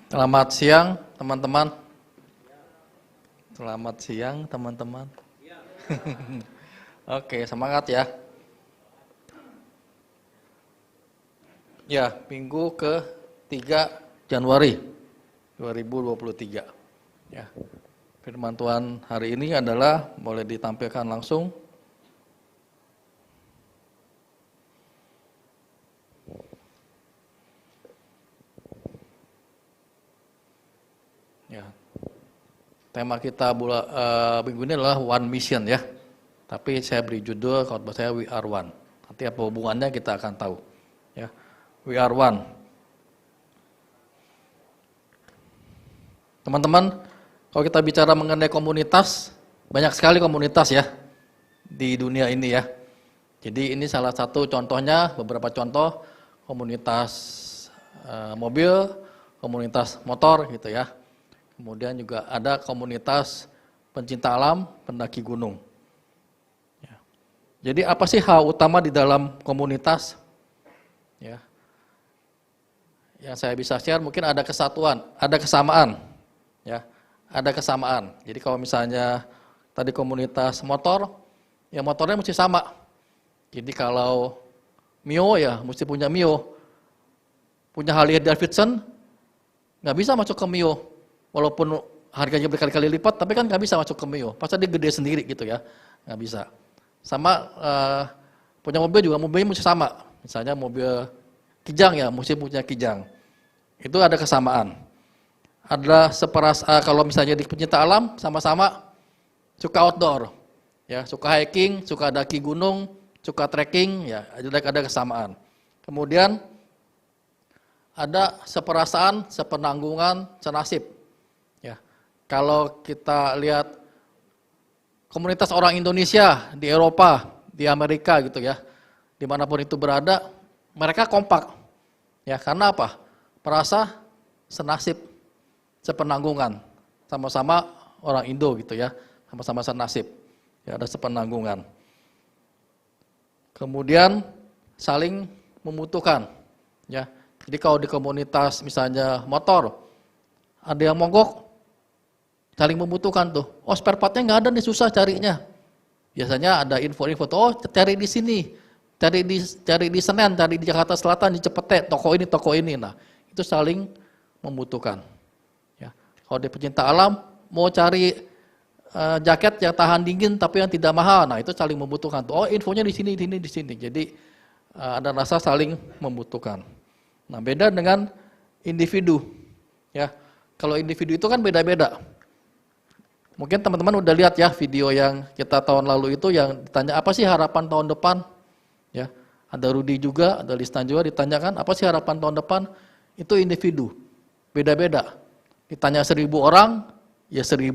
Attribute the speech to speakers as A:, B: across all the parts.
A: Selamat siang, teman-teman. Selamat siang, teman-teman. Oke, semangat ya. Ya, minggu ke-3 Januari 2023. Ya. Firman Tuhan hari ini adalah boleh ditampilkan langsung. Ya. Tema kita minggu ini adalah One Mission ya. Tapi saya beri judul khotbah saya We Are One. Nanti apa hubungannya kita akan tahu. Ya. We Are One. Teman-teman, kalau kita bicara mengenai komunitas, banyak sekali komunitas ya di dunia ini ya. Jadi ini salah satu contohnya, beberapa contoh komunitas mobil, komunitas motor gitu ya. Kemudian juga ada komunitas pencinta alam, pendaki gunung. Ya. Jadi apa sih hal utama di dalam komunitas? Ya. Yang saya bisa share mungkin ada kesatuan, ada kesamaan. Ya, ada kesamaan. Jadi kalau misalnya tadi komunitas motor, ya motornya mesti sama. Jadi kalau Mio ya mesti punya Mio. Punya Harley Davidson, nggak bisa masuk ke Mio. Walaupun harganya berkali-kali lipat, tapi kan nggak bisa masuk ke Mio. Pasti dia gede sendiri gitu ya, nggak bisa. Sama punya mobil juga mobilnya mesti sama. Misalnya mobil Kijang ya, mesti punya Kijang. Itu ada kesamaan. Ada kalau misalnya di pencinta alam sama-sama suka outdoor, ya suka hiking, suka daki gunung, suka trekking, ya ada kesamaan. Kemudian ada seperasaan, sepenanggungan, senasib. Ya, kalau kita lihat komunitas orang Indonesia di Eropa, di Amerika gitu ya, dimanapun itu berada, mereka kompak. Ya, karena apa? Perasa senasib, sepenanggungan, sama-sama orang Indo gitu ya, sama-sama senasib, ya ada sepenanggungan. Kemudian saling membutuhkan, ya. Jadi kalau di komunitas misalnya motor, ada yang mogok, saling membutuhkan tuh. Oh spare partnya nggak ada nih, susah carinya. Biasanya ada info-info tuh, oh cari di sini, cari di Senen, cari di Jakarta Selatan, di Cepete, toko ini. Nah itu saling membutuhkan. Kalau di pecinta alam, mau cari jaket yang tahan dingin tapi yang tidak mahal, nah itu saling membutuhkan. Oh infonya di sini. Jadi ada rasa saling membutuhkan. Nah beda dengan individu. Ya, kalau individu itu kan beda-beda. Mungkin teman-teman udah lihat ya video yang kita tahun lalu itu yang ditanya apa sih harapan tahun depan. Ya, ada Rudi juga, ada Listan juga ditanyakan apa sih harapan tahun depan. Itu individu, beda-beda. Ditanya 1.000 orang, ya 1.000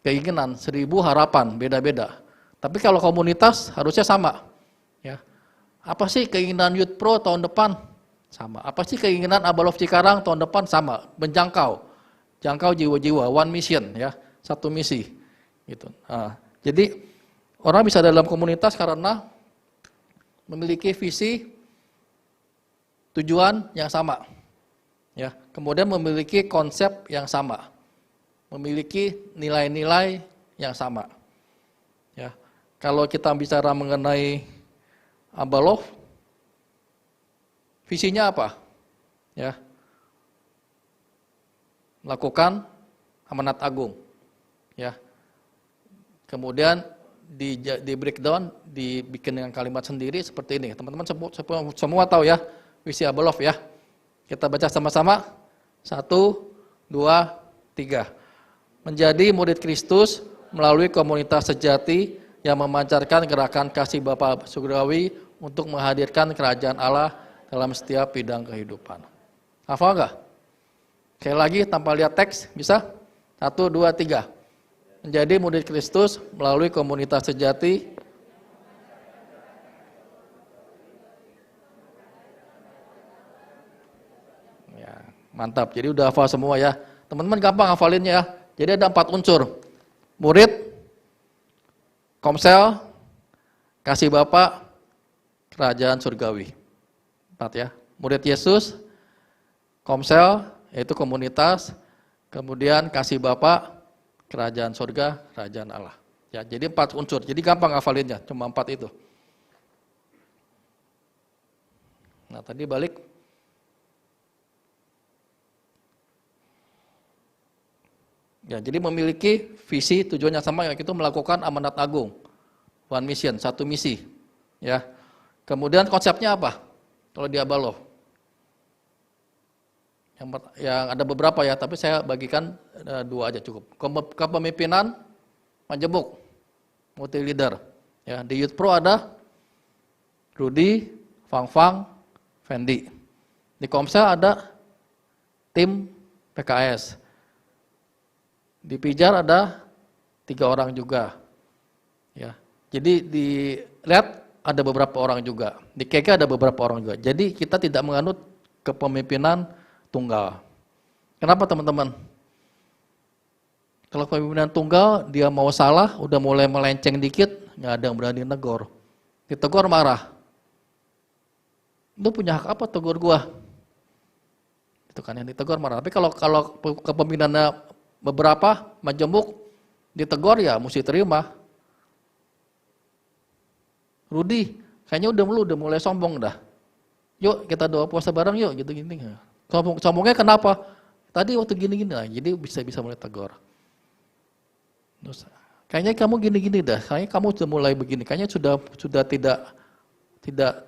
A: keinginan, 1.000 harapan, beda-beda. Tapi kalau komunitas harusnya sama. Ya. Apa sih keinginan Youth Pro tahun depan? Sama. Apa sih keinginan Abalof Cikarang tahun depan? Sama. Menjangkau. Jangkau jiwa-jiwa, one mission ya, satu misi. Gitu. Nah, jadi orang bisa dalam komunitas karena memiliki visi, tujuan yang sama. Ya, kemudian memiliki konsep yang sama, memiliki nilai-nilai yang sama. Ya, kalau kita bicara mengenai Abalof, visinya apa? Ya, melakukan amanat agung. Ya, kemudian di breakdown, dibikin dengan kalimat sendiri seperti ini. Teman-teman semua tahu ya visi Abalof ya. Kita baca sama-sama. 1, 2, 3. Menjadi murid Kristus melalui komunitas sejati yang memancarkan gerakan kasih Bapa surgawi untuk menghadirkan kerajaan Allah dalam setiap bidang kehidupan. Hafal nggak? Sekali lagi tanpa lihat teks, bisa? 1, 2, 3. Menjadi murid Kristus melalui komunitas sejati. Mantap, jadi udah hafal semua ya. Teman-teman gampang hafalinnya ya. Jadi ada 4 unsur. Murid, komsel, kasih Bapa, kerajaan surgawi. 4 ya. Murid Yesus, komsel, yaitu komunitas, kemudian kasih Bapa, kerajaan surga, kerajaan Allah. Ya, jadi 4 unsur. Jadi gampang hafalinnya, cuma 4 itu. Nah, tadi balik. Ya, jadi memiliki visi, tujuannya sama, yaitu melakukan amanat agung. One mission, satu misi. Ya. Kemudian konsepnya apa? Kalau di Abaloh. Yang ada beberapa ya, tapi saya bagikan 2 aja cukup. Kepemimpinan majemuk, multi leader. Ya, di Youth Pro ada Rudy, Fang, Fendi. Di Komsel ada tim PKS. Di Pijar ada 3 orang juga. Ya, jadi dilihat ada beberapa orang juga. Di KK ada beberapa orang juga. Jadi kita tidak menganut kepemimpinan tunggal. Kenapa teman-teman? Kalau kepemimpinan tunggal, dia mau salah, udah mulai melenceng dikit, nggak ada yang berani negor. Ditegur marah. Lu punya hak apa tegur gua? Itu kan yang ditegur marah. Tapi kalau kepemimpinannya beberapa majemuk, ditegur ya mesti terima. Rudy, kayaknya udah mulai sombong dah. Yuk kita doa puasa bareng yuk, gitu-gini. Sombongnya kenapa? Tadi waktu gini-gini lah, jadi bisa mulai tegur. Terus, kayaknya kamu gini-gini dah, kayaknya kamu sudah mulai begini, kayaknya sudah tidak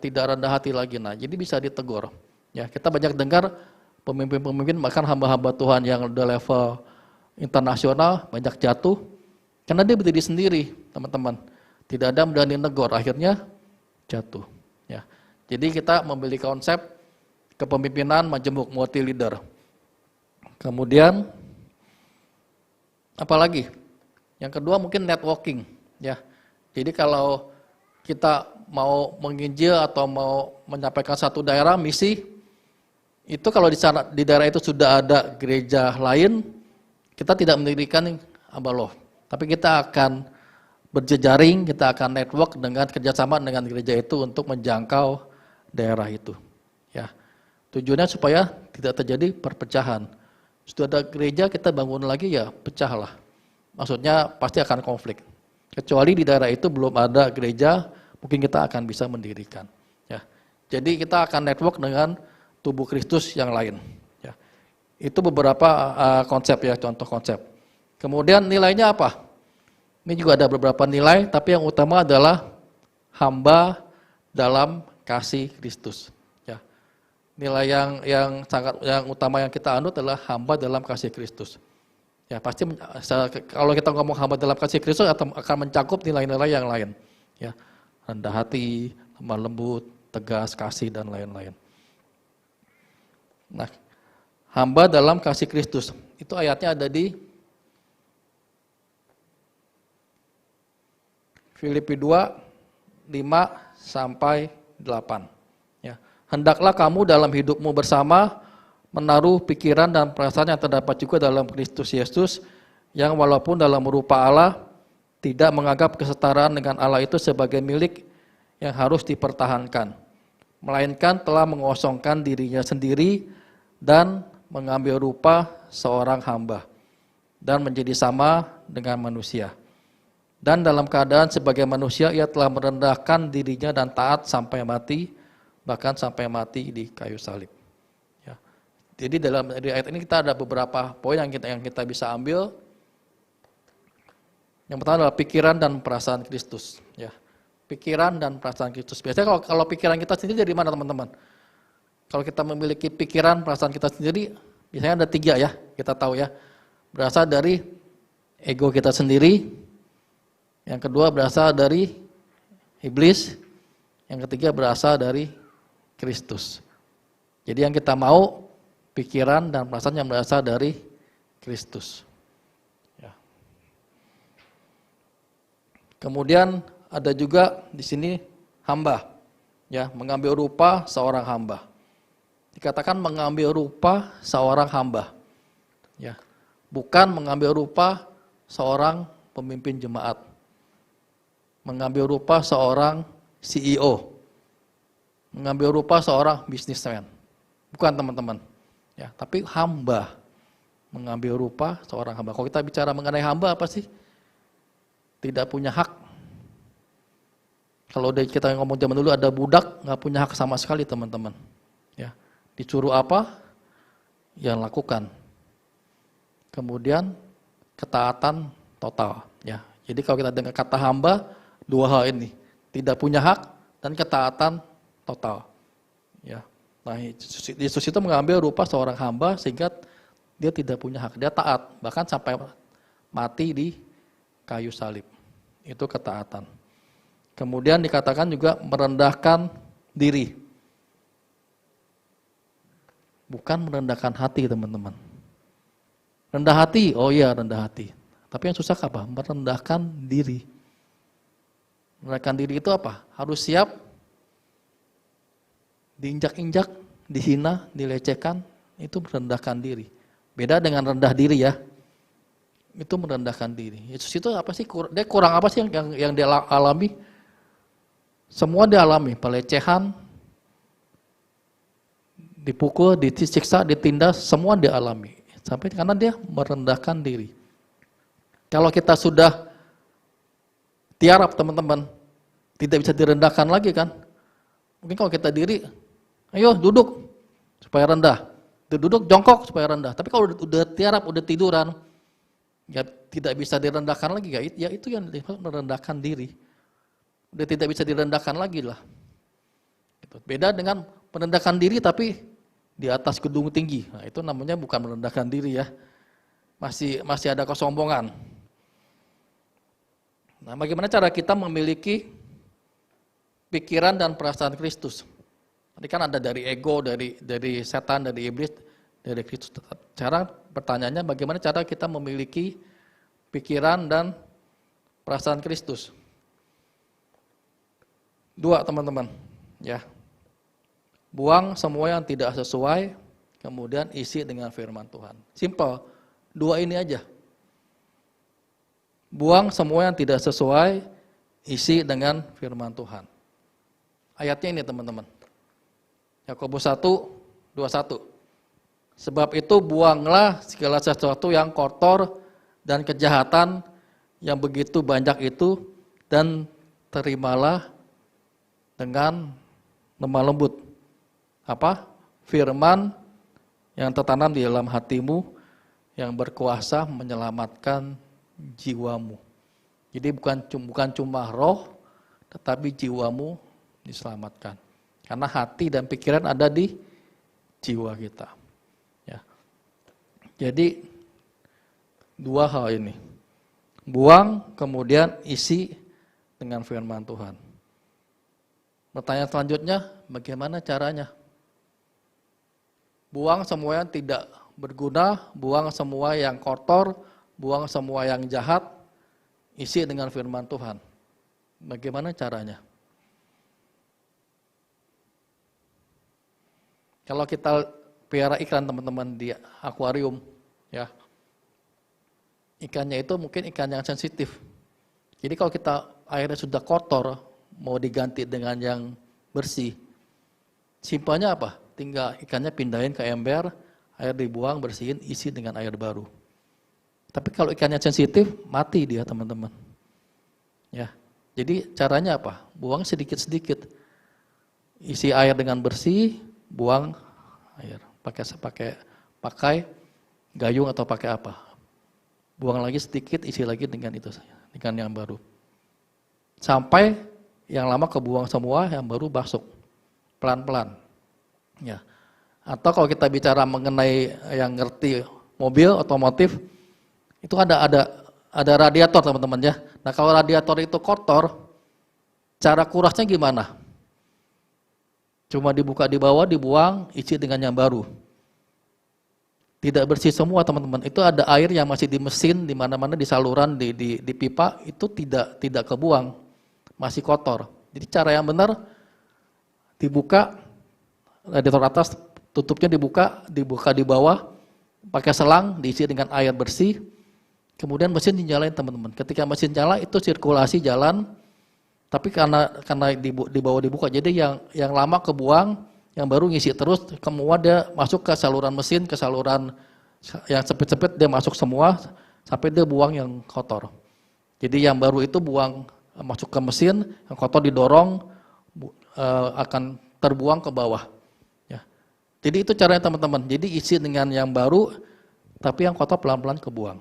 A: rendah hati lagi. Nah, jadi bisa ditegur. Ya, kita banyak dengar pemimpin-pemimpin bahkan hamba-hamba Tuhan yang udah level internasional banyak jatuh karena dia berdiri sendiri, teman-teman. Tidak ada yang berani negur, akhirnya jatuh. Ya. Jadi kita memiliki konsep kepemimpinan majemuk, multi leader. Kemudian apalagi? Yang kedua mungkin networking, ya. Jadi kalau kita mau menginjil atau mau menyampaikan satu daerah misi, itu kalau di daerah itu sudah ada gereja lain, kita tidak mendirikan Abaloh, tapi kita akan berjejaring, kita akan network dengan kerjasama dengan gereja itu untuk menjangkau daerah itu. Ya. Tujuannya supaya tidak terjadi perpecahan. Sudah ada gereja, kita bangun lagi ya pecahlah. Maksudnya pasti akan konflik. Kecuali di daerah itu belum ada gereja, mungkin kita akan bisa mendirikan. Ya. Jadi kita akan network dengan tubuh Kristus yang lain. Ya. Itu beberapa konsep ya, contoh konsep. Kemudian nilainya apa? Ini juga ada beberapa nilai, tapi yang utama adalah hamba dalam kasih Kristus. Nilai yang utama yang kita anut adalah hamba dalam kasih Kristus. Ya pasti kalau kita ngomong hamba dalam kasih Kristus akan mencakup nilai-nilai yang lain. Ya, rendah hati, lemah lembut, tegas, kasih dan lain-lain. Nah, hamba dalam kasih Kristus itu ayatnya ada di Filipi 2, 5 sampai 8. Hendaklah kamu dalam hidupmu bersama menaruh pikiran dan perasaan yang terdapat juga dalam Kristus Yesus, yang walaupun dalam rupa Allah tidak menganggap kesetaraan dengan Allah itu sebagai milik yang harus dipertahankan, melainkan telah mengosongkan dirinya sendiri dan mengambil rupa seorang hamba dan menjadi sama dengan manusia. Dan dalam keadaan sebagai manusia ia telah merendahkan dirinya dan taat sampai mati, bahkan sampai mati di kayu salib. Ya. Jadi dari ayat ini kita ada beberapa poin yang kita bisa ambil. Yang pertama adalah pikiran dan perasaan Kristus. Ya. Pikiran dan perasaan Kristus. Biasanya kalau pikiran kita sendiri dari mana teman-teman? Kalau kita memiliki pikiran, perasaan kita sendiri, biasanya ada 3 ya, kita tahu ya. Berasal dari ego kita sendiri. Yang kedua berasal dari iblis. Yang ketiga berasal dari Kristus. Jadi yang kita mau pikiran dan perasaan yang berasal dari Kristus. Ya. Kemudian ada juga di sini hamba, ya, mengambil rupa seorang hamba. Dikatakan mengambil rupa seorang hamba, ya, bukan mengambil rupa seorang pemimpin jemaat, mengambil rupa seorang CEO. Mengambil rupa seorang bisnismen. Bukan teman-teman. Ya, tapi hamba mengambil rupa seorang hamba. Kalau kita bicara mengenai hamba apa sih? Tidak punya hak. Kalau kita ngomong zaman dulu ada budak nggak punya hak sama sekali teman-teman. Ya, disuruh apa? Yang lakukan. Kemudian ketaatan total. Ya, jadi kalau kita dengar kata hamba, dua hal ini, tidak punya hak dan ketaatan total. Ya, nah Yesus itu mengambil rupa seorang hamba sehingga dia tidak punya hak, dia taat, bahkan sampai mati di kayu salib. Itu ketaatan. Kemudian dikatakan juga merendahkan diri. Bukan merendahkan hati, teman-teman. Rendah hati, oh iya rendah hati. Tapi yang susah apa? Merendahkan diri. Merendahkan diri itu apa? Harus siap diinjak-injak, dihina, dilecehkan, itu merendahkan diri. Beda dengan rendah diri ya. Itu merendahkan diri. Yesus itu apa sih? Dia kurang apa sih yang dia alami? Semua dia alami, pelecehan, dipukul, disiksa, ditindas, semua dia alami. Sampai karena dia merendahkan diri. Kalau kita sudah tiarap teman-teman, tidak bisa direndahkan lagi kan? Mungkin kalau kita diri, ayo duduk supaya rendah. Duduk jongkok supaya rendah. Tapi kalau udah tiarap, udah tiduran, ya tidak bisa direndahkan lagi. Ya itu yang merendahkan diri. Udah tidak bisa direndahkan lagi lah. Beda dengan merendahkan diri tapi di atas gedung tinggi. Nah, itu namanya bukan merendahkan diri ya. Masih ada kesombongan. Nah, bagaimana cara kita memiliki pikiran dan perasaan Kristus? Tadi kan ada dari ego, dari setan, dari iblis, dari Kristus. Cara pertanyaannya bagaimana cara kita memiliki pikiran dan perasaan Kristus? Dua teman-teman, ya. Buang semua yang tidak sesuai, kemudian isi dengan firman Tuhan. Simple, dua ini aja. Buang semua yang tidak sesuai, isi dengan firman Tuhan. Ayatnya ini teman-teman. Yakobus 1:21. Sebab itu buanglah segala sesuatu yang kotor dan kejahatan yang begitu banyak itu dan terimalah dengan lemah lembut. Apa? Firman yang tertanam di dalam hatimu yang berkuasa menyelamatkan jiwamu. Jadi bukan cuma roh, tetapi jiwamu diselamatkan. Karena hati dan pikiran ada di jiwa kita. Ya. Jadi dua hal ini. Buang kemudian isi dengan firman Tuhan. Pertanyaan selanjutnya, bagaimana caranya? Buang semua yang tidak berguna, buang semua yang kotor, buang semua yang jahat, isi dengan firman Tuhan. Bagaimana caranya? Kalau kita pelihara ikan teman-teman di akuarium, ya, ikannya itu mungkin ikan yang sensitif. Jadi kalau kita airnya sudah kotor, mau diganti dengan yang bersih, simpelnya apa? Tinggal ikannya pindahin ke ember, air dibuang, bersihin, isi dengan air baru. Tapi kalau ikannya sensitif, mati dia teman-teman. Ya, jadi caranya apa? Buang sedikit-sedikit, isi air dengan bersih, buang air, pakai gayung atau pakai apa? Buang lagi sedikit, isi lagi dengan itu, dengan yang baru. Sampai yang lama kebuang semua, yang baru masuk pelan-pelan. Ya. Atau kalau kita bicara mengenai yang ngerti mobil otomotif, itu ada radiator teman-teman ya. Nah kalau radiator itu kotor, cara kurasnya gimana? Cuma dibuka di bawah, dibuang, isi dengan yang baru. Tidak bersih semua teman-teman. Itu ada air yang masih di mesin, di mana-mana di saluran, di pipa, itu tidak kebuang, masih kotor. Jadi cara yang benar, dibuka, radiator atas, tutupnya dibuka di bawah, pakai selang, diisi dengan air bersih, kemudian mesin dinyalain teman-teman. Ketika mesin nyala, itu sirkulasi jalan, tapi karena di bawah dibuka, jadi yang lama kebuang, yang baru ngisi terus, kemudian dia masuk ke saluran mesin, ke saluran yang sempit-sempit dia masuk semua, sampai dia buang yang kotor. Jadi yang baru itu buang masuk ke mesin, yang kotor didorong akan terbuang ke bawah. Ya. Jadi itu caranya teman-teman. Jadi isi dengan yang baru, tapi yang kotor pelan-pelan kebuang.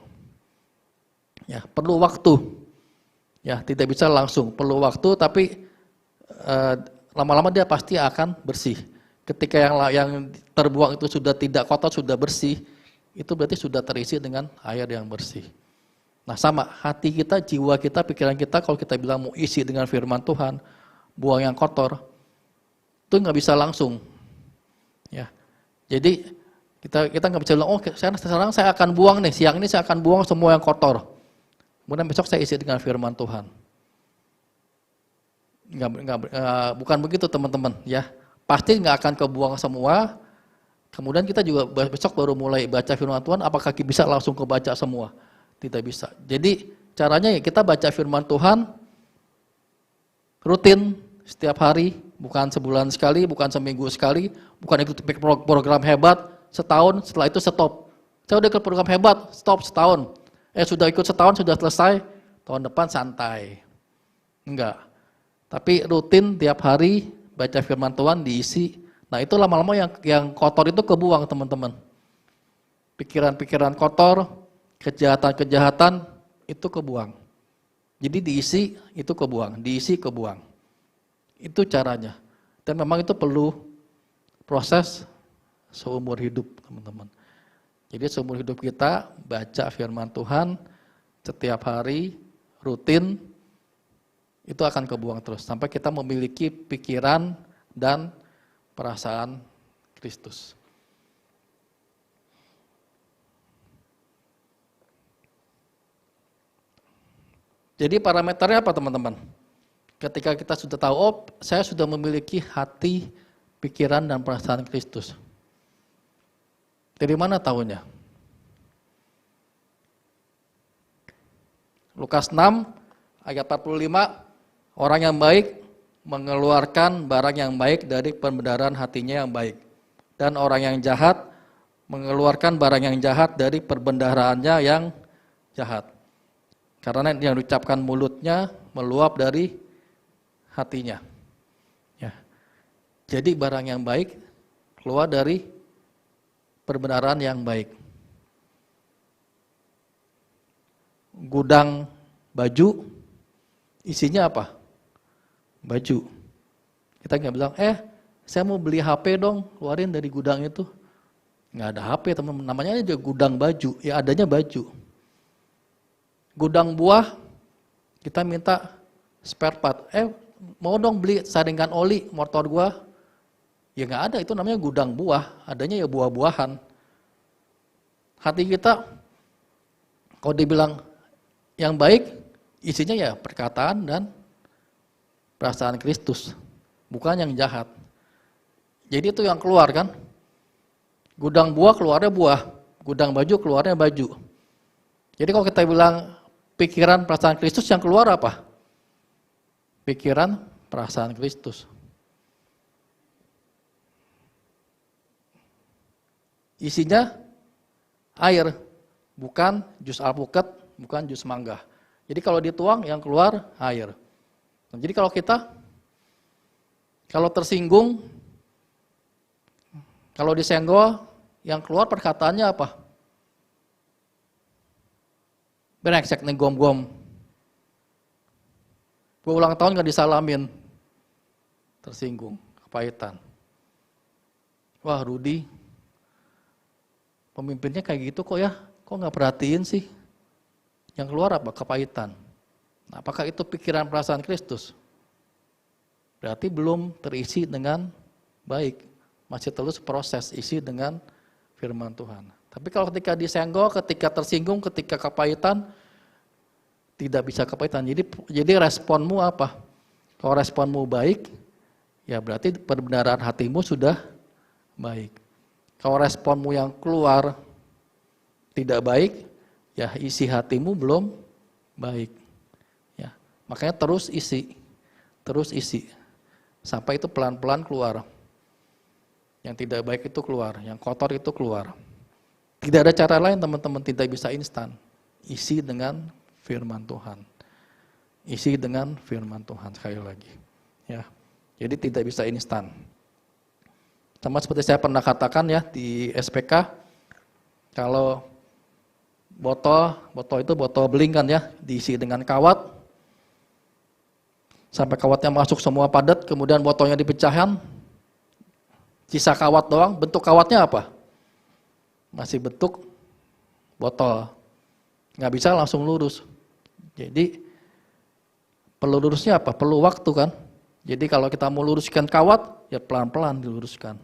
A: Ya, perlu waktu. Ya, tidak bisa langsung, perlu waktu, tapi lama-lama dia pasti akan bersih. Ketika yang terbuang itu sudah tidak kotor, sudah bersih, itu berarti sudah terisi dengan air yang bersih. Nah sama, hati kita, jiwa kita, pikiran kita, kalau kita bilang mau isi dengan firman Tuhan, buang yang kotor, itu nggak bisa langsung. Ya, jadi kita nggak bisa bilang, oh sekarang saya akan buang nih, siang ini saya akan buang semua yang kotor. Kemudian besok saya isi dengan firman Tuhan. Bukan begitu teman-teman, ya. Pasti nggak akan kebuang semua. Kemudian kita juga besok baru mulai baca firman Tuhan, apakah bisa langsung kebaca semua? Tidak bisa. Jadi caranya ya kita baca firman Tuhan rutin setiap hari, bukan sebulan sekali, bukan seminggu sekali, bukan ikut program hebat setahun, setelah itu stop. Saya udah ikut program hebat, stop setahun. Sudah ikut setahun, sudah selesai, tahun depan santai. Enggak. Tapi rutin tiap hari baca firman Tuhan diisi. Nah itu lama-lama yang kotor itu kebuang teman-teman. Pikiran-pikiran kotor, kejahatan-kejahatan itu kebuang. Jadi diisi itu kebuang, diisi kebuang. Itu caranya. Dan memang itu perlu proses seumur hidup teman-teman. Jadi seumur hidup kita baca firman Tuhan setiap hari rutin itu akan kebuang terus sampai kita memiliki pikiran dan perasaan Kristus. Jadi parameternya apa teman-teman? Ketika kita sudah tahu, oh saya sudah memiliki hati, pikiran dan perasaan Kristus. Dari mana tahunya? Lukas 6 ayat 45, orang yang baik mengeluarkan barang yang baik dari pembenaran hatinya yang baik. Dan orang yang jahat mengeluarkan barang yang jahat dari perbendaharaannya yang jahat. Karena yang diucapkan mulutnya meluap dari hatinya. Ya. Jadi barang yang baik keluar dari perbenaran yang baik. Gudang baju, isinya apa? Baju. Kita nggak bilang, saya mau beli HP dong, keluarin dari gudang itu. Nggak ada HP teman-teman, namanya aja gudang baju, ya adanya baju. Gudang buah, kita minta spare part. Mau dong beli saringan oli motor gua. Ya nggak ada, itu namanya gudang buah, adanya ya buah-buahan. Hati kita, kalau dibilang yang baik, isinya ya perkataan dan perasaan Kristus, bukan yang jahat. Jadi itu yang keluar kan, gudang buah keluarnya buah, gudang baju keluarnya baju. Jadi kalau kita bilang pikiran perasaan Kristus, yang keluar apa? Pikiran perasaan Kristus. Isinya air, bukan jus alpukat, bukan jus mangga. Jadi kalau dituang yang keluar air. Nah, jadi kalau tersinggung, kalau disenggol, yang keluar perkataannya apa? Brengsek nih gom-gom. Gue ulang tahun gak disalamin. Tersinggung, kepahitan. Wah Rudi, pemimpinnya kayak gitu kok ya, kok gak perhatiin sih? Yang keluar apa? Kepahitan. Nah, apakah itu pikiran perasaan Kristus? Berarti belum terisi dengan baik. Masih terus proses isi dengan firman Tuhan. Tapi kalau ketika disenggol, ketika tersinggung, ketika kepahitan, tidak bisa kepahitan. Jadi responmu apa? Kalau responmu baik, ya berarti perbenaran hatimu sudah baik. Kalau responmu yang keluar tidak baik, ya isi hatimu belum baik. Ya, makanya terus isi, sampai itu pelan-pelan keluar. Yang tidak baik itu keluar, yang kotor itu keluar. Tidak ada cara lain teman-teman, tidak bisa instan. Isi dengan firman Tuhan. Isi dengan firman Tuhan sekali lagi. Ya. Jadi tidak bisa instan. Sama seperti saya pernah katakan ya di SPK, kalau botol itu botol beling kan ya, diisi dengan kawat, sampai kawatnya masuk semua padat, kemudian botolnya dipecahkan, sisa kawat doang, bentuk kawatnya apa? Masih bentuk botol, nggak bisa langsung lurus. Jadi perlu lurusnya apa? Perlu waktu kan? Jadi kalau kita mau luruskan kawat, ya pelan-pelan diluruskan.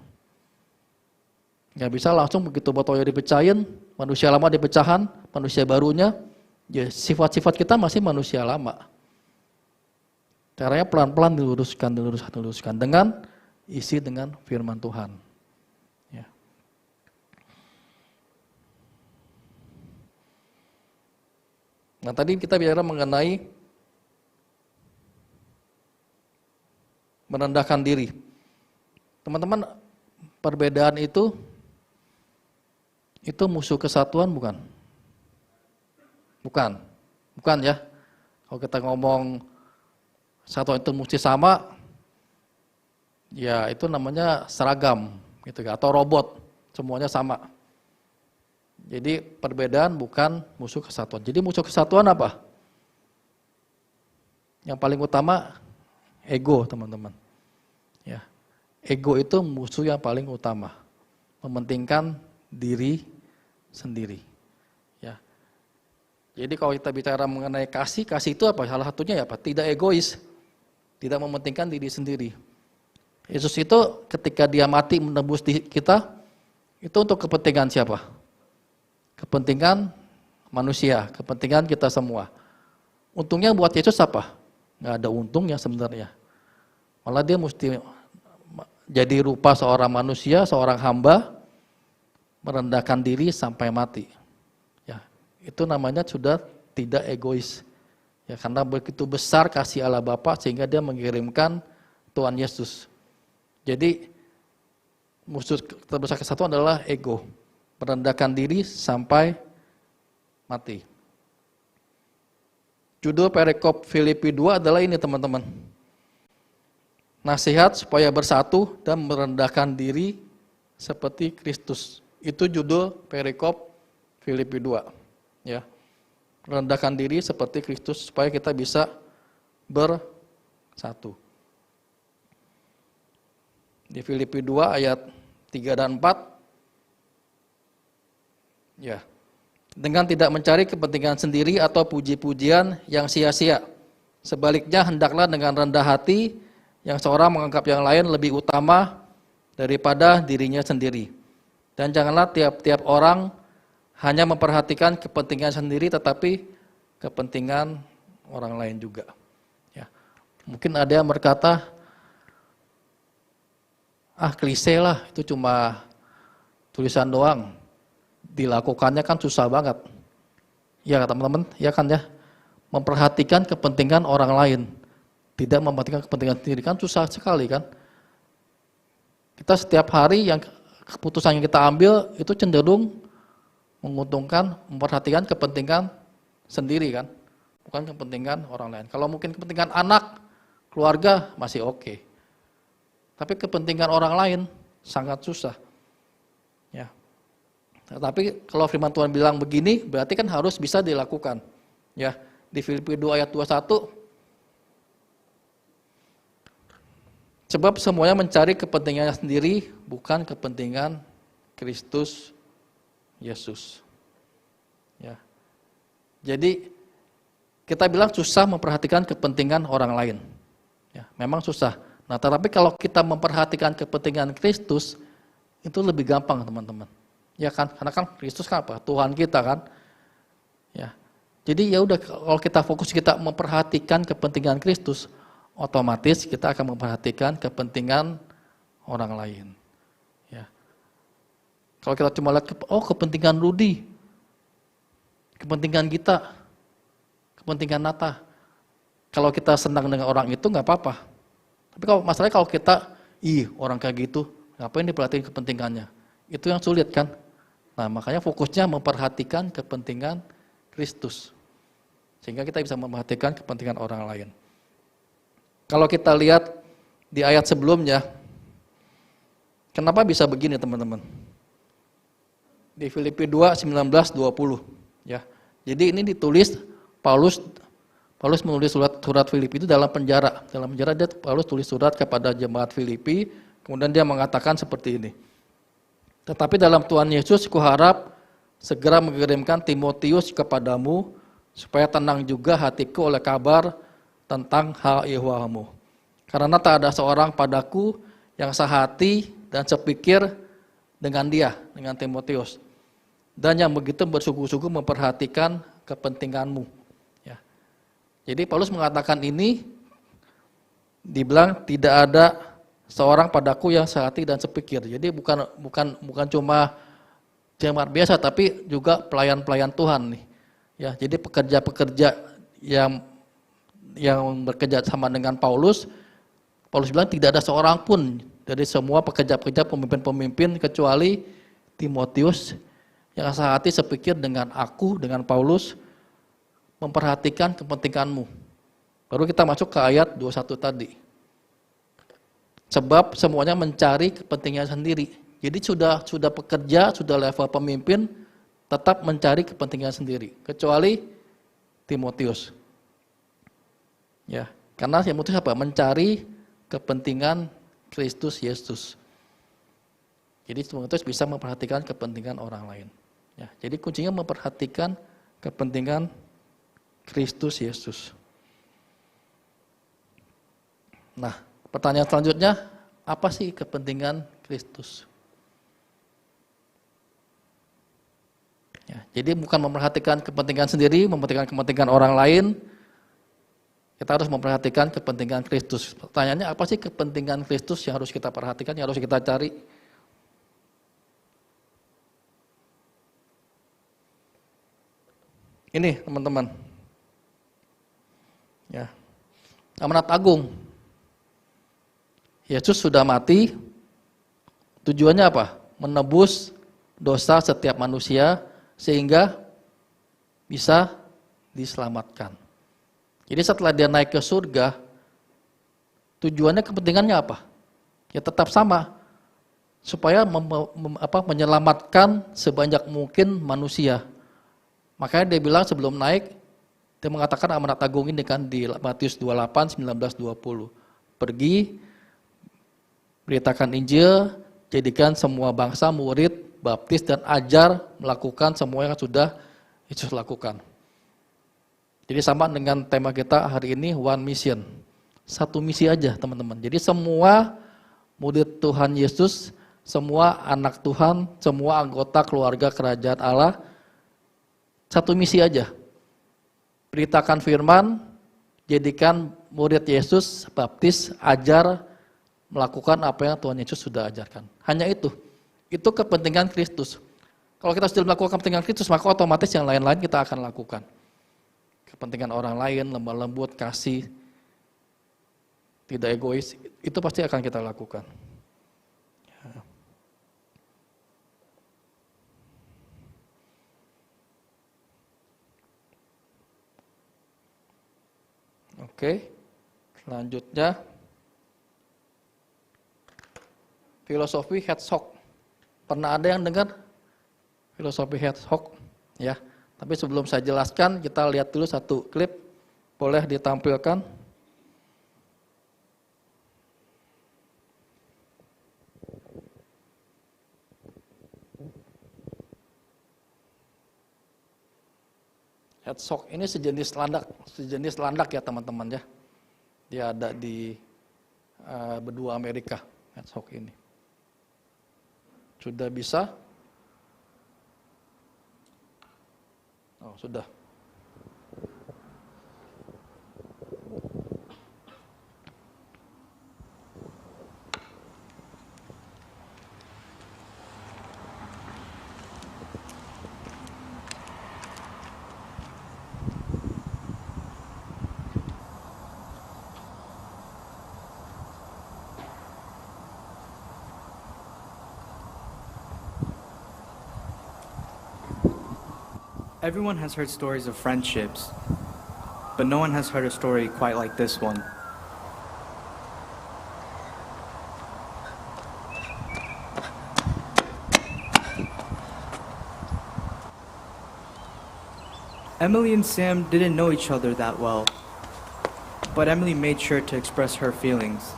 A: Nggak bisa langsung begitu botolnya dipecahin, manusia lama dipecahan, manusia barunya, ya sifat-sifat kita masih manusia lama. Caranya pelan-pelan diluruskan dengan isi dengan firman Tuhan. Ya. Nah tadi kita bicara mengenai merendahkan diri. Teman-teman, perbedaan itu musuh kesatuan bukan? Bukan ya. Kalau kita ngomong satuan itu mesti sama, ya itu namanya seragam gitu, atau robot, semuanya sama. Jadi perbedaan bukan musuh kesatuan. Jadi musuh kesatuan apa? Yang paling utama ego, teman-teman. Ya. Ego itu musuh yang paling utama. Mementingkan diri sendiri. Ya. Jadi kalau kita bicara mengenai kasih itu apa? Salah satunya ya apa? Tidak egois. Tidak mementingkan diri sendiri. Yesus itu ketika dia mati menebus kita, itu untuk kepentingan siapa? Kepentingan manusia, kepentingan kita semua. Untungnya buat Yesus apa? Nggak ada untungnya sebenarnya. Malah dia mesti jadi rupa seorang manusia, seorang hamba, merendahkan diri sampai mati. Ya, itu namanya sudah tidak egois. Ya, karena begitu besar kasih Allah Bapa sehingga dia mengirimkan Tuhan Yesus. Jadi musuh terbesar kesatuan adalah ego. Merendahkan diri sampai mati. Judul perikop Filipi 2 adalah ini teman-teman. Nasihat supaya bersatu dan merendahkan diri seperti Kristus. Itu judul perikop Filipi 2. Ya. Merendahkan diri seperti Kristus supaya kita bisa bersatu. Di Filipi 2 ayat 3 dan 4. Ya. Dengan tidak mencari kepentingan sendiri atau puji-pujian yang sia-sia. Sebaliknya hendaklah dengan rendah hati yang seorang menganggap yang lain lebih utama daripada dirinya sendiri. Dan janganlah tiap-tiap orang hanya memperhatikan kepentingan sendiri tetapi kepentingan orang lain juga. Ya. Mungkin ada yang berkata, klise lah, itu cuma tulisan doang. Dilakukannya kan susah banget. Ya teman-teman, ya kan ya. Memperhatikan kepentingan orang lain, tidak memperhatikan kepentingan sendiri kan susah sekali kan. Kita setiap hari yang keputusan yang kita ambil itu cenderung menguntungkan, memperhatikan kepentingan sendiri kan, bukan kepentingan orang lain. Kalau mungkin kepentingan anak, keluarga masih oke. Tapi kepentingan orang lain sangat susah. Ya. Tapi kalau firman Tuhan bilang begini, berarti kan harus bisa dilakukan. Ya, di Filipi 2 ayat 21. Sebab semuanya mencari kepentingannya sendiri, bukan kepentingan Kristus Yesus. Ya. Jadi kita bilang susah memperhatikan kepentingan orang lain. Ya, memang susah. Nah, tetapi kalau kita memperhatikan kepentingan Kristus, itu lebih gampang, teman-teman. Ya kan, karena kan Kristus kan apa? Tuhan kita kan. Ya. Jadi ya udah, kalau kita fokus kita memperhatikan kepentingan Kristus, otomatis kita akan memperhatikan kepentingan orang lain. Ya. Kalau kita cuma lihat kepentingan Rudi, kepentingan kita, kepentingan Nata. Kalau kita senang dengan orang itu nggak apa-apa. Tapi kalau masalahnya kalau kita, orang kayak gitu, Ngapain diperhatiin kepentingannya? Itu yang sulit kan? Nah, makanya fokusnya memperhatikan kepentingan Kristus. Sehingga kita bisa memperhatikan kepentingan orang lain. Kalau kita lihat di ayat sebelumnya, kenapa bisa begini teman-teman? Di Filipi 2, 19, 20. Ya. Jadi ini ditulis Paulus menulis surat Filipi itu dalam penjara. Dalam penjara Paulus tulis surat kepada jemaat Filipi, kemudian dia mengatakan seperti ini. Tetapi dalam Tuhan Yesus kuharap segera mengirimkan Timotius kepadamu, supaya tenang juga hatiku oleh kabar tentang hal ihwamu. Karena tak ada seorang padaku yang sehati dan sepikir dengan dia, dengan Timotius. Dan yang begitu bersungguh-sungguh memperhatikan kepentinganmu. Ya. Jadi Paulus mengatakan ini, dibilang tidak ada seorang padaku yang sehati dan sepikir. Jadi bukan cuma jemaat biasa, tapi juga pelayan-pelayan Tuhan nih. Ya, jadi pekerja-pekerja yang bekerja sama dengan Paulus bilang tidak ada seorang pun dari semua pekerja-pekerja pemimpin-pemimpin kecuali Timotius yang sehati sepikir dengan aku, dengan Paulus, memperhatikan kepentinganmu. Baru kita masuk ke ayat 21 tadi. Sebab semuanya mencari kepentingan sendiri. Jadi sudah pekerja, sudah level pemimpin, tetap mencari kepentingan sendiri. Kecuali Timotius. Ya, karena Timotius apa? Mencari kepentingan Kristus Yesus. Jadi Timotius bisa memperhatikan kepentingan orang lain. Ya, jadi kuncinya memperhatikan kepentingan Kristus Yesus. Nah, pertanyaan selanjutnya, apa sih kepentingan Kristus? Ya, jadi bukan memperhatikan kepentingan sendiri, memperhatikan kepentingan orang lain. Kita harus memperhatikan kepentingan Kristus. Pertanyaannya, apa sih kepentingan Kristus yang harus kita perhatikan, yang harus kita cari? Ini teman-teman. Ya. Amanat agung. Yesus sudah mati. Tujuannya apa? Menebus dosa setiap manusia sehingga bisa diselamatkan. Jadi setelah dia naik ke surga, tujuannya kepentingannya apa? Ya tetap sama. Supaya menyelamatkan sebanyak mungkin manusia. Makanya dia bilang sebelum naik, dia mengatakan amanat agung ini kan di Matius 28, 19, 20. Pergi, beritakan Injil, jadikan semua bangsa murid, baptis dan ajar melakukan semua yang sudah Yesus lakukan. Jadi sama dengan tema kita hari ini, one mission. Satu misi aja teman-teman. Jadi semua murid Tuhan Yesus, semua anak Tuhan, semua anggota keluarga kerajaan Allah, satu misi aja. Beritakan firman, jadikan murid Yesus, baptis, ajar, melakukan apa yang Tuhan Yesus sudah ajarkan. Hanya itu. Itu kepentingan Kristus. Kalau kita sudah melakukan kepentingan Kristus, maka otomatis yang lain-lain kita akan lakukan. Kepentingan orang lain, lemah lembut, kasih, tidak egois, itu pasti akan kita lakukan. Oke, selanjutnya filosofi Herzog. Pernah ada yang dengar filosofi Herzog? Ya, tapi sebelum saya jelaskan, kita lihat dulu satu klip, boleh ditampilkan. Herzog ini sejenis landak ya teman-teman ya. Dia ada di benua Amerika, Herzog ini. Sudah bisa? Oh, sudah.
B: Everyone has heard stories of friendships, but no one has heard a story quite like this one. Emily and Sam didn't know each other that well, but Emily made sure to express her feelings.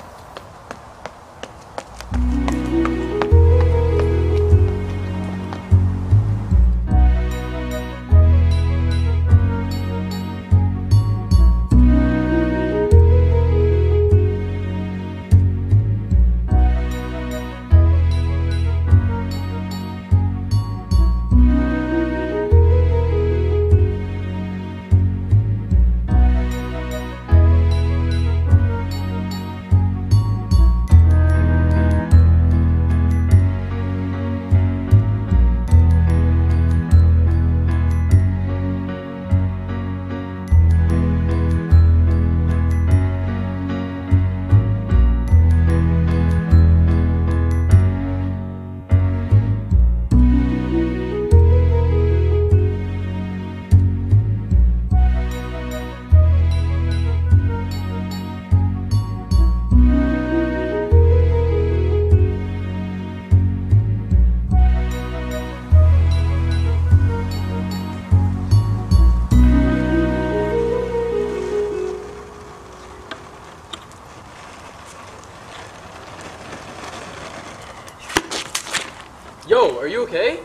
C: Yo, are you okay?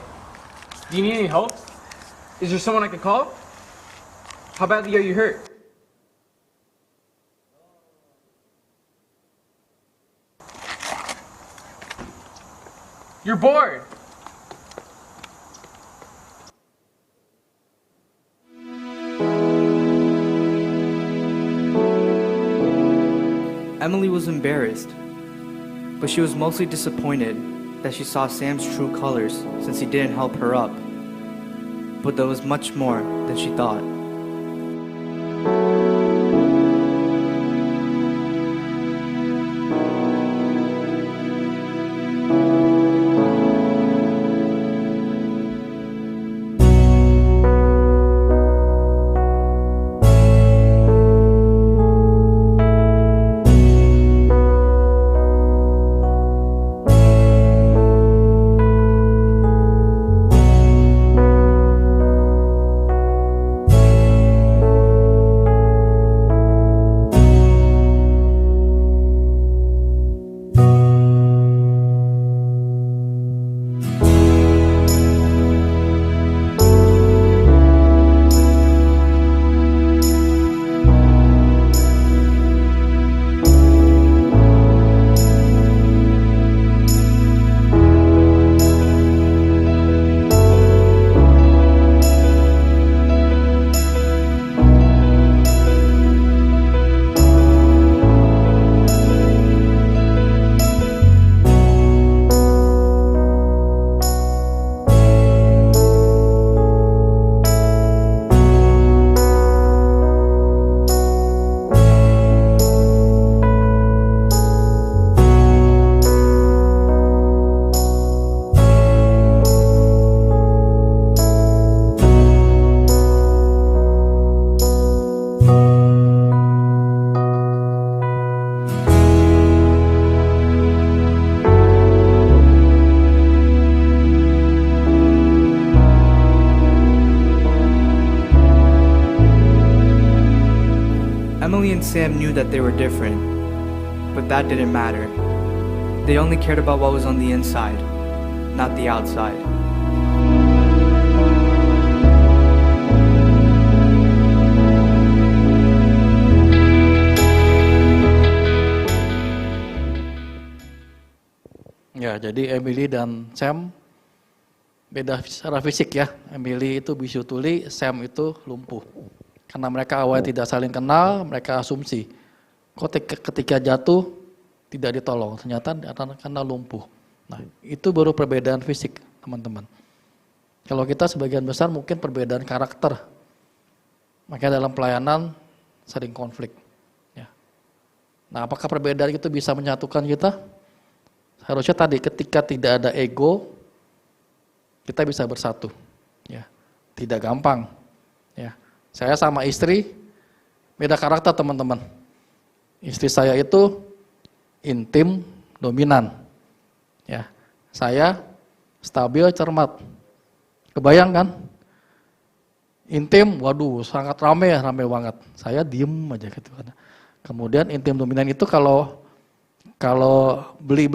C: Do you need any help? Is there someone I could call? How badly are you hurt? You're bored!
B: Emily was embarrassed, but she was mostly disappointed that she saw Sam's true colors since he didn't help her up. But there was much more than she thought. Emily and Sam knew that they were different, but that didn't matter. They only cared about what was on the inside, not the outside.
A: Ya, jadi Emily dan Sam beda secara fisik ya. Emily itu bisu tuli, Sam itu lumpuh. Karena mereka awalnya tidak saling kenal, mereka asumsi. Ketika jatuh, tidak ditolong. Ternyata karena lumpuh. Nah, itu baru perbedaan fisik, teman-teman. Kalau kita sebagian besar mungkin perbedaan karakter. Makanya dalam pelayanan sering konflik. Ya. Nah, apakah perbedaan itu bisa menyatukan kita? Harusnya tadi ketika tidak ada ego, kita bisa bersatu. Ya. Tidak gampang. Ya, saya sama istri beda karakter teman-teman. Istri saya itu intim, dominan. Ya, saya stabil, cermat. Kebayang kan? Intim, waduh, sangat rame banget. Saya diem aja gitu kan. Kemudian intim dominan itu kalau beli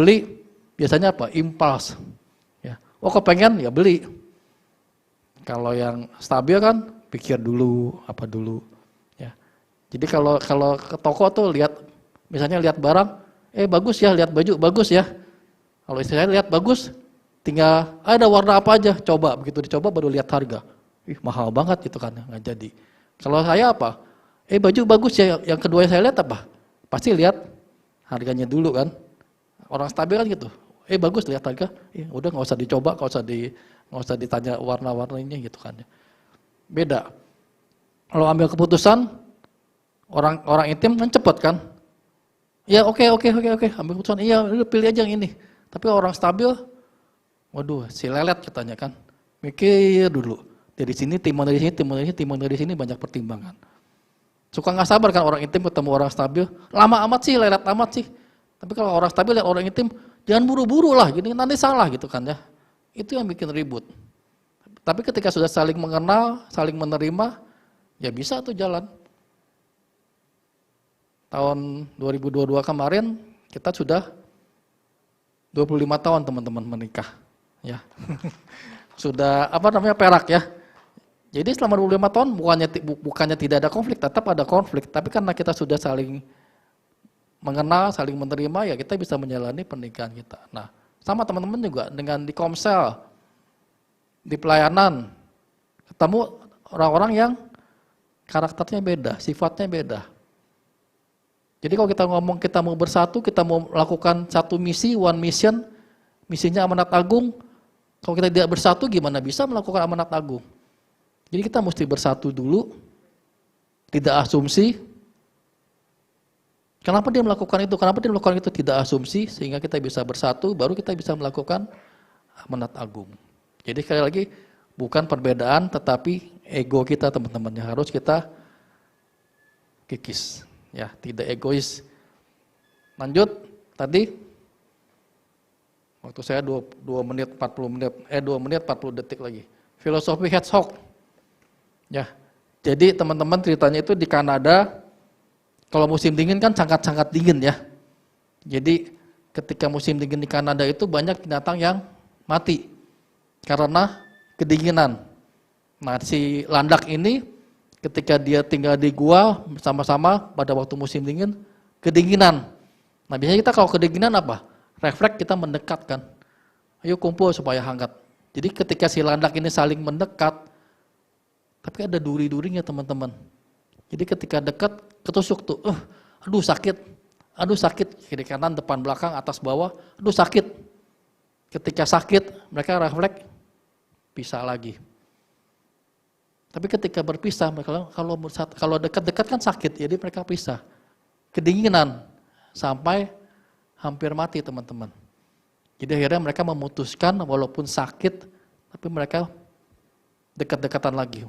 A: biasanya apa? Impuls. Ya, oh kepengen ya beli. Kalau yang stabil kan pikir dulu, apa dulu. Ya. Jadi kalau ke toko tuh misalnya lihat barang, bagus ya, lihat baju bagus ya. Kalau istri saya lihat bagus, tinggal ada warna apa aja, coba, begitu dicoba baru lihat harga. Mahal banget gitu kan, nggak jadi. Kalau saya apa? Baju bagus ya, yang kedua saya lihat apa? Pasti lihat harganya dulu kan. Orang stabil kan gitu. Bagus, lihat harga, udah nggak usah dicoba, nggak usah ditanya warna-warnanya gitu kan. Beda. Kalau ambil keputusan, orang intim kan cepet kan. Ya oke, ambil keputusan, iya pilih aja yang ini. Tapi orang stabil, waduh, si lelet katanya kan. Mikir dulu. Dari sini, timbang dari sini, timbang dari sini banyak pertimbangan. Suka nggak sabar kan orang intim ketemu orang stabil. Lama amat sih, lelet amat sih. Tapi kalau orang stabil lihat orang intim, jangan buru-buru lah, gini nanti salah gitu kan ya. Itu yang bikin ribut. Tapi ketika sudah saling mengenal, saling menerima, ya bisa tuh jalan. Tahun 2022 kemarin kita sudah 25 tahun teman-teman menikah. Ya. Sudah perak ya. Jadi selama 25 tahun bukannya tidak ada konflik, tetap ada konflik. Tapi karena kita sudah saling mengenal, saling menerima, ya kita bisa menjalani pernikahan kita. Nah, sama teman-teman juga dengan di Komsel, di pelayanan, ketemu orang-orang yang karakternya beda, sifatnya beda. Jadi kalau kita ngomong kita mau bersatu, kita mau melakukan satu misi, one mission, misinya amanat agung, kalau kita tidak bersatu gimana bisa melakukan amanat agung? Jadi kita mesti bersatu dulu, tidak asumsi. Kenapa dia melakukan itu? Kenapa dia melakukan itu? Tidak asumsi, sehingga kita bisa bersatu, baru kita bisa melakukan amanat agung. Jadi sekali lagi, bukan perbedaan, tetapi ego kita teman-teman yang harus kita kikis. Ya, tidak egois. Lanjut, tadi waktu saya 2 menit 40 detik lagi. Filosofi Hedgehog. Ya. Jadi teman-teman ceritanya itu di Kanada, kalau musim dingin kan sangat-sangat dingin ya. Jadi ketika musim dingin di Kanada itu banyak binatang yang mati karena kedinginan. Nah, si landak ini ketika dia tinggal di gua bersama-sama pada waktu musim dingin, kedinginan. Nah, biasanya kita kalau kedinginan apa? Refleks kita mendekat kan. Ayo kumpul supaya hangat. Jadi ketika si landak ini saling mendekat, tapi ada duri-durinya teman-teman. Jadi ketika dekat, ketusuk tuh, aduh sakit, kiri kanan, depan belakang, atas bawah, aduh sakit. Ketika sakit, mereka refleks pisah lagi. Tapi ketika berpisah, kalau dekat-dekat kan sakit, jadi mereka pisah. Kedinginan, sampai hampir mati teman-teman. Jadi akhirnya mereka memutuskan walaupun sakit, tapi mereka dekat-dekatan lagi.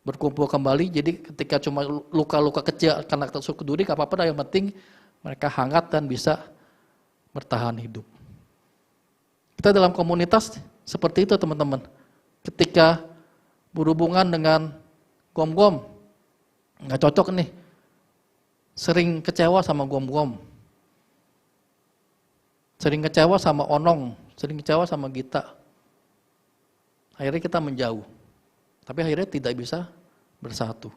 A: Berkumpul kembali, jadi ketika cuma luka-luka kecil karena tertusuk duri, gak apa-apa, yang penting mereka hangat dan bisa bertahan hidup. Kita dalam komunitas seperti itu teman-teman. Ketika berhubungan dengan gom-gom, nggak cocok nih, sering kecewa sama gom-gom, sering kecewa sama Onong, sering kecewa sama Gita. Akhirnya kita menjauh. Tapi akhirnya tidak bisa bersatu.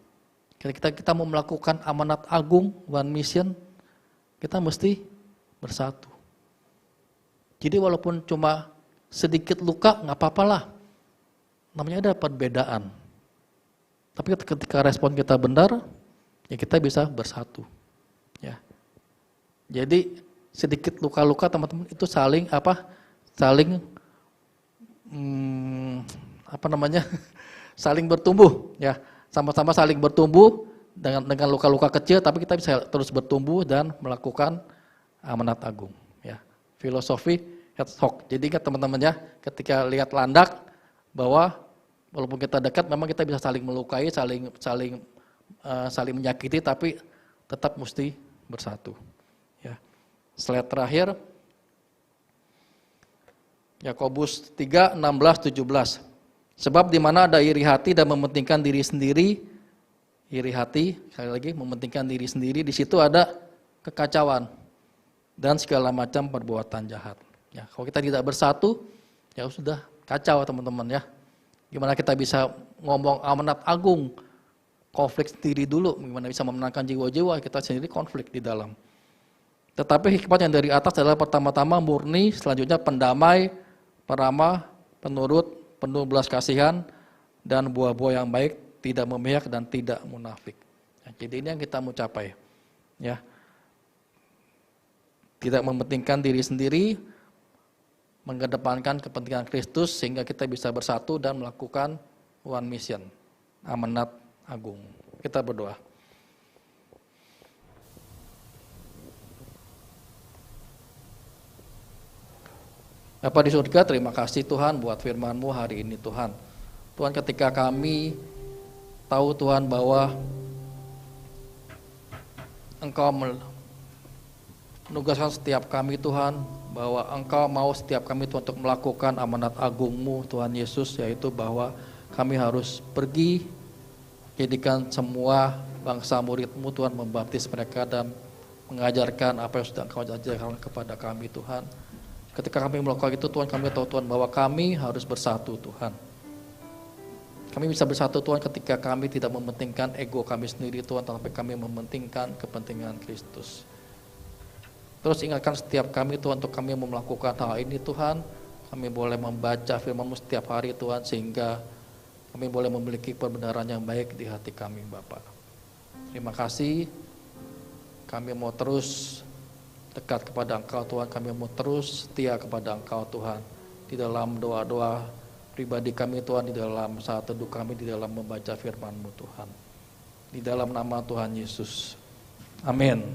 A: Ketika kita mau melakukan amanat agung, one mission, kita mesti bersatu. Jadi walaupun cuma sedikit luka, nggak apa-apa lah. Namanya ada perbedaan. Tapi ketika respon kita benar, ya kita bisa bersatu. Ya. Jadi sedikit luka-luka teman-teman itu saling saling bertumbuh ya, sama-sama saling bertumbuh dengan luka-luka kecil, tapi kita bisa terus bertumbuh dan melakukan amanat agung ya. Filosofi Hedgehog. Jadi kan teman-teman ya, ketika lihat landak bahwa Walaupun kita dekat, memang kita bisa saling melukai, saling menyakiti, tapi tetap mesti bersatu. Ya. Slide terakhir, Yakobus 3, 16, 17. Sebab di mana ada iri hati dan mementingkan diri sendiri, iri hati, sekali lagi mementingkan diri sendiri, di situ ada kekacauan dan segala macam perbuatan jahat. Ya, kalau kita tidak bersatu, ya sudah kacau teman-teman ya. Gimana kita bisa ngomong amanat agung, konflik sendiri dulu, gimana bisa memenangkan jiwa-jiwa, kita sendiri konflik di dalam. Tetapi hikmat yang dari atas adalah pertama-tama murni, selanjutnya pendamai, peramah, penurut, penuh belas kasihan, dan buah-buah yang baik, tidak memihak dan tidak munafik. Ya, jadi ini yang kita mau capai. Ya. Tidak mementingkan diri sendiri, mengedepankan kepentingan Kristus sehingga kita bisa bersatu dan melakukan one mission, amanat agung. Kita berdoa. Bapa di surga, terima kasih Tuhan buat firman-Mu hari ini Tuhan. Tuhan, ketika kami tahu Tuhan bahwa Engkau menugaskan setiap kami Tuhan, bahwa Engkau mau setiap kami Tuhan untuk melakukan amanat agung-Mu Tuhan Yesus, yaitu bahwa kami harus pergi jadikan semua bangsa murid-Mu Tuhan, membaptis mereka dan mengajarkan apa yang sudah Engkau ajarkan kepada kami Tuhan. Ketika kami melakukan itu Tuhan, kami tahu Tuhan bahwa kami harus bersatu Tuhan. Kami bisa bersatu Tuhan ketika kami tidak mementingkan ego kami sendiri Tuhan, tapi kami mementingkan kepentingan Kristus. Terus ingatkan setiap kami Tuhan untuk kami melakukan hal ini Tuhan. Kami boleh membaca firman-Mu setiap hari Tuhan, sehingga kami boleh memiliki perbenaran yang baik di hati kami Bapa. Terima kasih. Kami mau terus dekat kepada Engkau Tuhan. Kami mau terus setia kepada Engkau Tuhan. Di dalam doa-doa pribadi kami Tuhan, di dalam saat teduh kami, di dalam membaca firman-Mu Tuhan. Di dalam nama Tuhan Yesus. Amin.